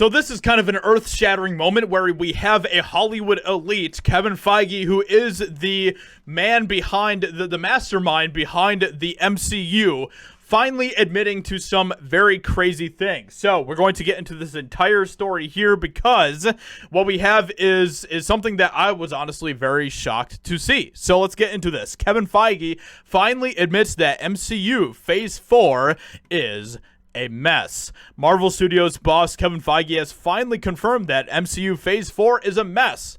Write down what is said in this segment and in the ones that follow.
So this is kind of an earth-shattering moment where we have a Hollywood elite, Kevin Feige, who is the man behind, the mastermind behind the MCU, finally admitting to some very crazy things. So we're going to get into this entire story here because what we have is something that I was honestly very shocked to see. So let's get into this. Kevin Feige finally admits that MCU Phase 4 is a mess. Marvel Studios boss Kevin Feige has finally confirmed that MCU Phase 4 is a mess.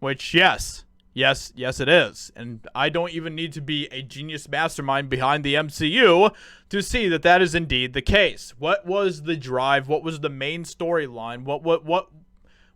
Which, yes, it is. And I don't even need to be a genius mastermind behind the MCU to see that that is indeed the case. What was the drive? What was the main storyline? What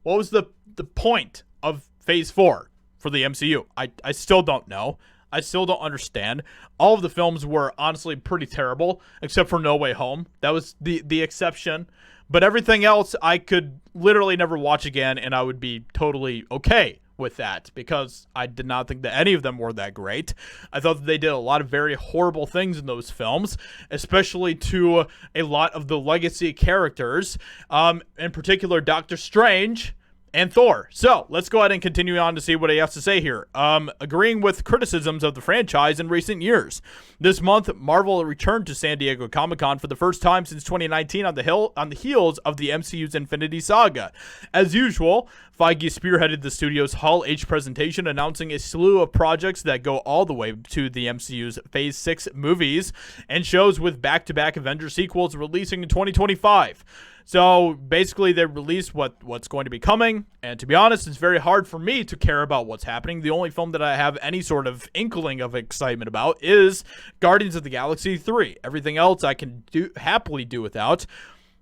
was the point of Phase 4 for the MCU? I still don't know. I still don't understand. All of the films were honestly pretty terrible, except for No Way Home. That was the exception. But everything else I could literally never watch again, and I would be totally okay with that, because I did not think that any of them were that great. I thought that they did a lot of very horrible things in those films, especially to a lot of the legacy characters, in particular Doctor Strange and Thor. So let's go ahead and continue on to see what he has to say here. Agreeing with criticisms of the franchise in recent years. This month, Marvel returned to San Diego Comic-Con for the first time since 2019 on the heels of the MCU's Infinity Saga. As usual, Feige spearheaded the studio's Hall H presentation, announcing a slew of projects that go all the way to the MCU's Phase 6 movies and shows, with back-to-back Avengers sequels releasing in 2025. So basically they released what's going to be coming, and to be honest, it's very hard for me to care about what's happening. The only film that I have any sort of inkling of excitement about is Guardians of the Galaxy 3. Everything else I can happily do without,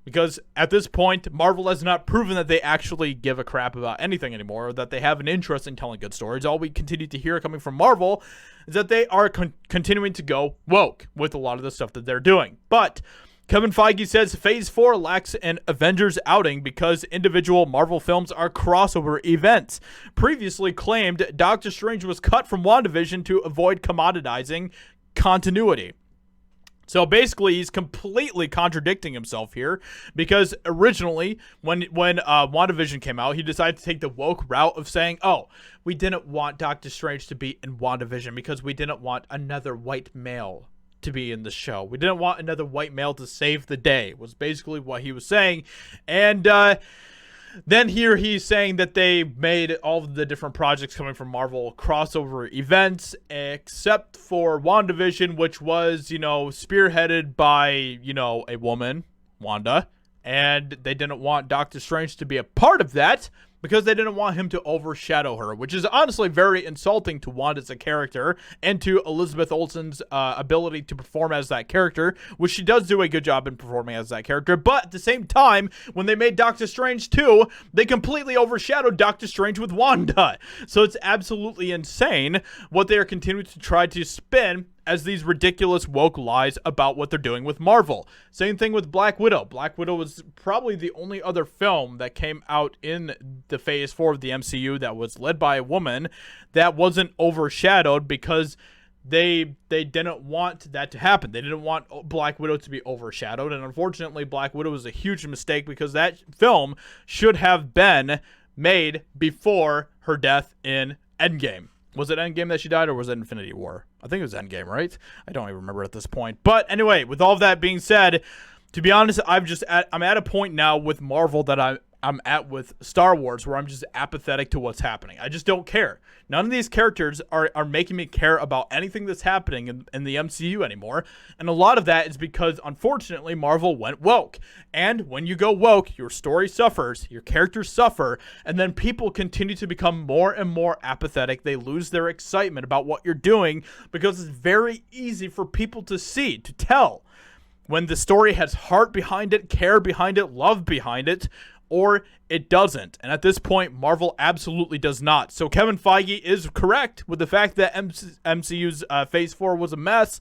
because at this point, Marvel has not proven that they actually give a crap about anything anymore, or that they have an interest in telling good stories. All we continue to hear coming from Marvel is that they are continuing to go woke with a lot of the stuff that they're doing. But Kevin Feige says Phase 4 lacks an Avengers outing because individual Marvel films are crossover events. Previously claimed Doctor Strange was cut from WandaVision to avoid commoditizing continuity. So basically, he's completely contradicting himself here, because originally, when WandaVision came out, he decided to take the woke route of saying, oh, we didn't want Doctor Strange to be in WandaVision because we didn't want another white male to be in the show. We didn't want another white male to save the day, was basically what he was saying. And then here he's saying that they made all of the different projects coming from Marvel crossover events, except for WandaVision, which was, spearheaded by, a woman, Wanda. And they didn't want Doctor Strange to be a part of that, because they didn't want him to overshadow her, which is honestly very insulting to Wanda as a character and to Elizabeth Olsen's ability to perform as that character, which she does do a good job in performing as that character. But at the same time, when they made Doctor Strange 2, they completely overshadowed Doctor Strange with Wanda. So it's absolutely insane what they are continuing to try to spin as these ridiculous woke lies about what they're doing with Marvel. Same thing with Black Widow. Black Widow was probably the only other film that came out in the Phase 4 of the MCU that was led by a woman that wasn't overshadowed, because they didn't want that to happen. They didn't want Black Widow to be overshadowed, and unfortunately Black Widow was a huge mistake, because that film should have been made before her death in Endgame. Was it Endgame that she died, or was it Infinity War? I think it was Endgame, right? I don't even remember at this point. But anyway, with all of that being said, to be honest, I'm at a point now with Marvel that I'm at with Star Wars, where I'm just apathetic to what's happening. I just don't care. None of these characters are making me care about anything that's happening in the MCU anymore. And a lot of that is because, unfortunately, Marvel went woke. And when you go woke, your story suffers, your characters suffer, and then people continue to become more and more apathetic. They lose their excitement about what you're doing, because it's very easy for people to see, to tell when the story has heart behind it, care behind it, love behind it, or it doesn't. And at this point, Marvel absolutely does not. So Kevin Feige is correct with the fact that MCU's Phase 4 was a mess.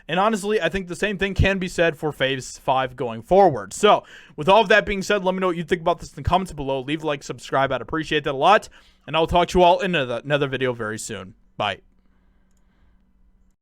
And honestly, I think the same thing can be said for Phase 5 going forward. So with all of that being said, let me know what you think about this in the comments below. Leave a like, subscribe. I'd appreciate that a lot. And I'll talk to you all in another video very soon. Bye.